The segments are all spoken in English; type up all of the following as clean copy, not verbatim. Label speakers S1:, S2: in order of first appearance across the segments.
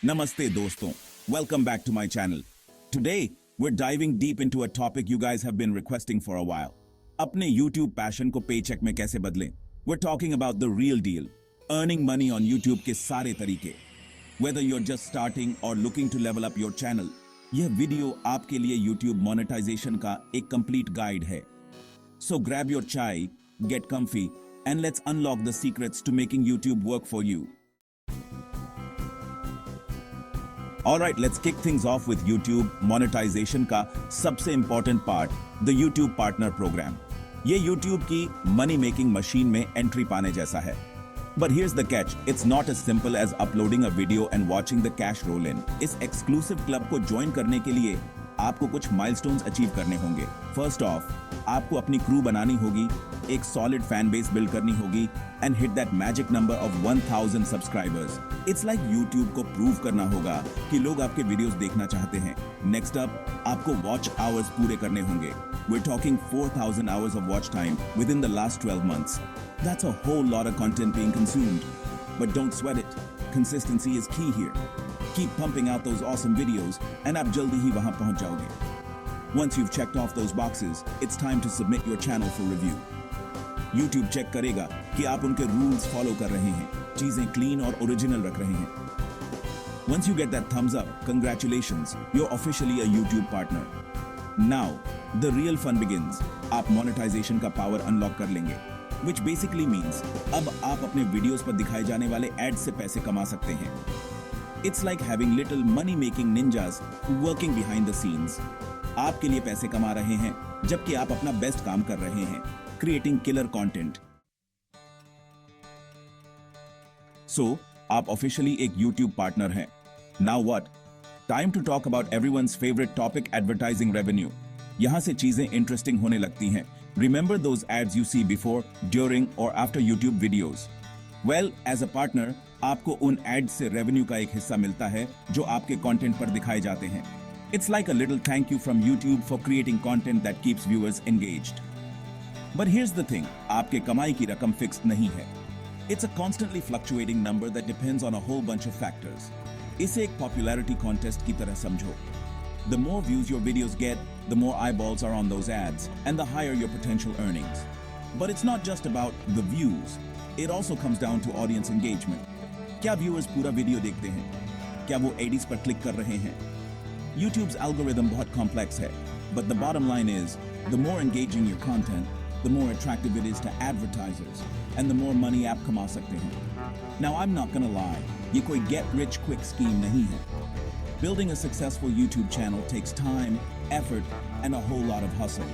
S1: Namaste doston. Welcome back to my channel. Today, we're diving deep into a topic you guys have been requesting for a while. अपने YouTube passion को paycheck में कैसे बदलें? We're talking about the real deal. Earning money on YouTube के सारे तरीके. Whether you're just starting or looking to level up your channel, यह video आपके लिए YouTube monetization का एक complete guide है. So grab your chai, get comfy, and let's unlock the secrets to making YouTube work for you. Alright, let's kick things off with YouTube monetization का सबसे important part, the YouTube Partner Program. ये YouTube की money making machine में entry पाने जैसा है. But here's the catch, it's not as simple as uploading a video and watching the cash roll in. इस exclusive club को join करने के लिए आपको कुछ milestones achieve करने होंगे. First off, आपको अपनी crew बनानी होगी, एक solid fan base build करनी होगी and hit that magic number of 1000 subscribers. It's like YouTube को prove करना होगा कि लोग आपके videos देखना चाहते हैं. Next up, आपको watch hours पूरे करने होंगे. We're talking 4000 hours of watch time within the last 12 months. That's a whole lot of content being consumed. But don't sweat it. Consistency is key here. Keep pumping out those awesome videos and आप जल्दी ही वहां पहुंच जाओगे. Once you've checked off those boxes, it's time to submit your channel for review. YouTube check करेगा कि आप उनके rules follow कर रहे हैं, चीजें क्लीन और ओरिजिनल रख रहे हैं. Once you get that thumbs up, congratulations, you're officially a YouTube partner. Now, the real fun begins. आप monetization का power unlock कर लेंगे, which basically means अब आप अपने वीडियोस पर दिखाए जाने वाले एड्स से पैसे कमा सकते हैं. It's like having little money-making ninjas working behind the scenes. आपके लिए पैसे कमा रहे हैं, जबकि आप अपना बेस्ट काम कर रहे हैं, creating killer content. So, आप officially एक YouTube partner हैं. Now what? Time to talk about everyone's favorite topic, advertising revenue. यहाँ से चीजें interesting होने लगती हैं. Remember those ads you see before, during or after YouTube videos? Well, as a partner, आपको उन ads से revenue का एक हिस्सा मिलता है जो आपके content पर दिखाए जाते हैं. It's like a little thank you from YouTube for creating content that keeps viewers engaged. But here's the thing, आपके कमाई की रकम fixed नहीं है. It's a constantly fluctuating number that depends on a whole bunch of factors. इसे एक popularity contest की तरह समझो. The more views your videos get, the more eyeballs are on those ads, and the higher your potential earnings. But it's not just about the views. It also comes down to audience engagement. क्या viewers पूरा video देखते हैं? क्या वो ads पर click कर रहे हैं? YouTube's algorithm बहुत complex है, but the bottom line is, the more engaging your content, the more attractive it is to advertisers, and the more money आप कमा सकते हैं. Now I'm not gonna lie, ये कोई get-rich-quick scheme नहीं है. Building a successful YouTube channel takes time, effort, and a whole lot of hustle.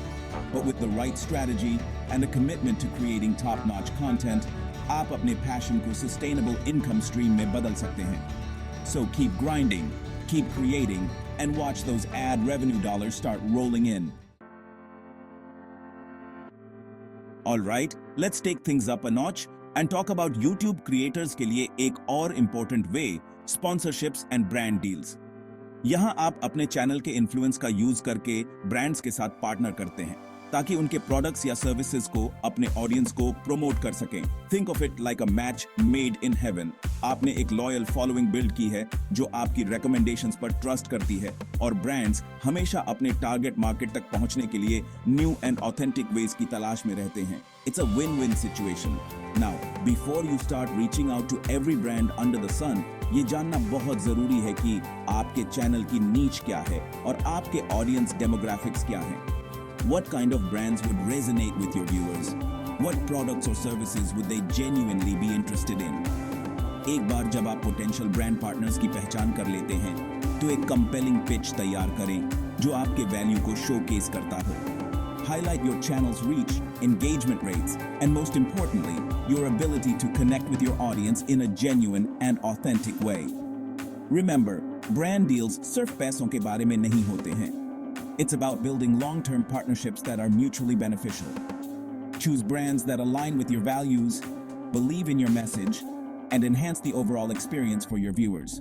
S1: But with the right strategy and a commitment to creating top-notch content, आप अपने passion को sustainable income stream में बदल सकते हैं. So keep grinding, keep creating, and watch those ad revenue dollars start rolling in. Alright, let's take things up a notch and talk about YouTube creators के लिए एक और important way, sponsorships and brand deals. यहाँ आप अपने channel के influence का use करके ब्रांड्स के साथ पार्टनर करते हैं ताकि उनके प्रोडक्ट्स या सर्विसेज को अपने ऑडियंस को प्रमोट कर सकें. Think of it like a match made in heaven. आपने एक लॉयल फॉलोइंग बिल्ड की है जो आपकी रिकमेंडेशंस पर ट्रस्ट करती है और ब्रांड्स हमेशा अपने टारगेट मार्केट तक पहुंचने के लिए न्यू एंड ऑथेंटिक वेज की तलाश में रहते हैं. It's a win win situation. Now before you start reaching out to every brand under the sun, ये जानना बहुत जरूरी है कि आपके चैनल की नीच क्या है और आपके ऑडियंस डेमोग्राफिक्स क्या हैं. What kind of brands would resonate with your viewers? What products or services would they genuinely be interested in? एक बार जब आप पोटेंशियल ब्रांड पार्टनर्स की पहचान कर लेते हैं, तो एक कंपेलिंग पिच तैयार करें जो आपके वैल्यू को शोकेस करता हो. Highlight your channel's reach, engagement rates, and most importantly, your ability to connect with your audience in a genuine and authentic way. Remember, brand deals सिर्फ पैसों के बारे में नहीं होते हैं. It's about building long-term partnerships that are mutually beneficial. Choose brands that align with your values, believe in your message, and enhance the overall experience for your viewers.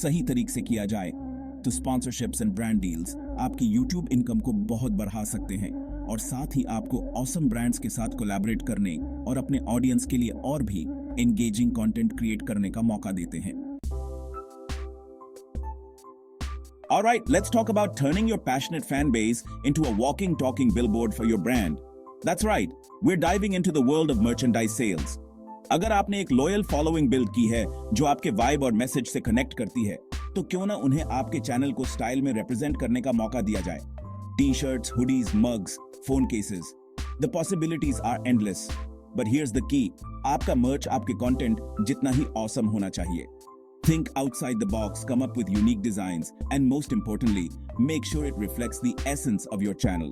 S1: सही तरीके से किया जाए, तो sponsorships and brand deals आपकी YouTube income को बहुत बढ़ा सकते हैं और साथ ही आपको awesome brands के साथ collaborate करने और अपने audience के लिए और भी engaging content create करने का मौका देते हैं. All right, let's talk about turning your passionate fan base into a walking, talking billboard for your brand. That's right, we're diving into the world of merchandise sales. अगर आपने एक loyal following build की है जो आपके vibe और message से connect करती है, तो क्यों ना उन्हें आपके चैनल को स्टाइल में रिप्रेजेंट करने का मौका दिया जाए। T-shirts, hoodies, mugs, phone cases, the possibilities are endless. But here's the key, आपका मर्च आपके कंटेंट जितना ही ऑसम होना चाहिए। Think outside the box, come up with unique designs, and most importantly, make sure it reflects the essence of your channel.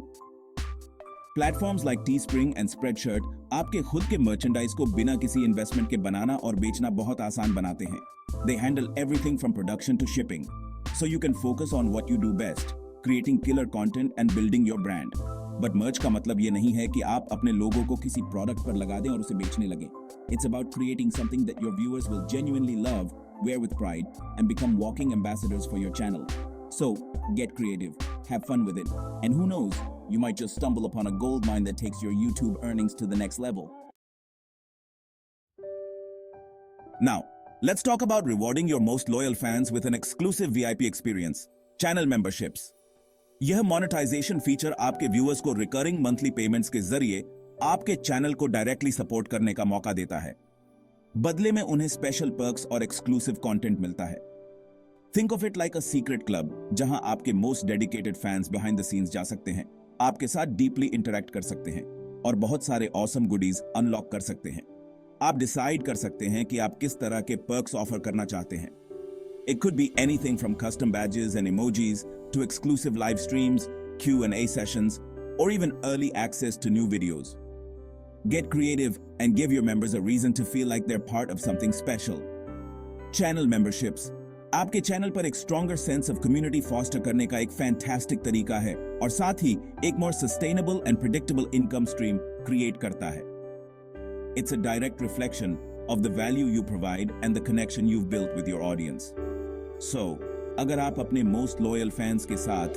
S1: Platforms like Teespring and Spreadshirt आपके खुद के merchandise को बिना किसी investment के बनाना और बेचना बहुत आसान बनाते हैं। They handle everything from production to shipping, so you can focus on what you do best, creating killer content and building your brand. But merch का मतलब ये नहीं है कि आप अपने लोगों को किसी product पर लगा दें और उसे बेचने लगें। It's about creating something that your viewers will genuinely love, wear with pride, and become walking ambassadors for your channel. So, get creative, have fun with it, and who knows, you might just stumble upon a gold mine that takes your YouTube earnings to the next level. Now, let's talk about rewarding your most loyal fans with an exclusive VIP experience, channel memberships. यह monetization feature आपके viewers को recurring monthly payments के जरिए आपके channel को directly support करने का मौका देता है। बदले में उन्हें स्पेशल पर्क्स और एक्सक्लूसिव कंटेंट मिलता है। Think of it like a secret club, जहां आपके most dedicated fans behind the scenes जा सकते हैं, आपके साथ डीपली इंटरैक्ट कर सकते हैं और बहुत सारे ऑसम गुडीज अनलॉक कर सकते हैं। आप डिसाइड कर सकते हैं कि आप किस तरह के पर्क्स ऑफर करना चाहते हैं। It could be anything from custom badges and emojis to exclusive live streams, Q&A sessions, or even early access to new videos. Get creative and give your members a reason to feel like they're part of something special. Channel memberships आपके channel पर एक stronger sense of community foster करने का एक fantastic तरीका है और साथ ही एक more sustainable and predictable income stream create करता है। It's a direct reflection of the value you provide and the connection you've built with your audience. So, अगर आप अपने most loyal fans के साथ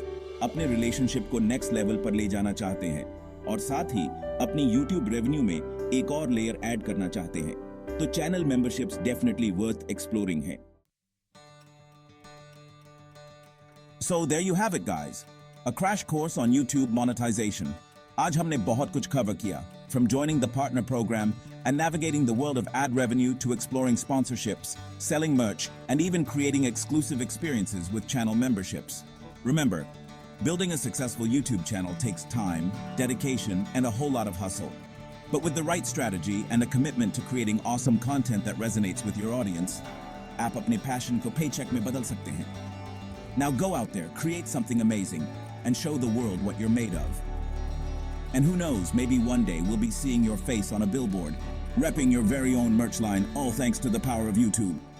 S1: अपने relationship को next level पर ले जाना चाहते हैं और साथ ही अपनी YouTube रेवेन्यू में एक और लेयर ऐड करना चाहते हैं, तो channel memberships definitely worth exploring है। So there you have it guys, a crash course on YouTube monetization. आज हमने बहुत कुछ कवर किया, from joining the partner program and navigating the world of ad revenue to exploring sponsorships, selling merch, and even creating exclusive experiences with channel memberships. Remember, building a successful YouTube channel takes time, dedication, and a whole lot of hustle. But with the right strategy and a commitment to creating awesome content that resonates with your audience, आप अपने passion को paycheck में बदल सकते हैं. Now go out there, create something amazing, and show the world what you're made of. And who knows, maybe one day we'll be seeing your face on a billboard, repping your very own merch line, all thanks to the power of YouTube.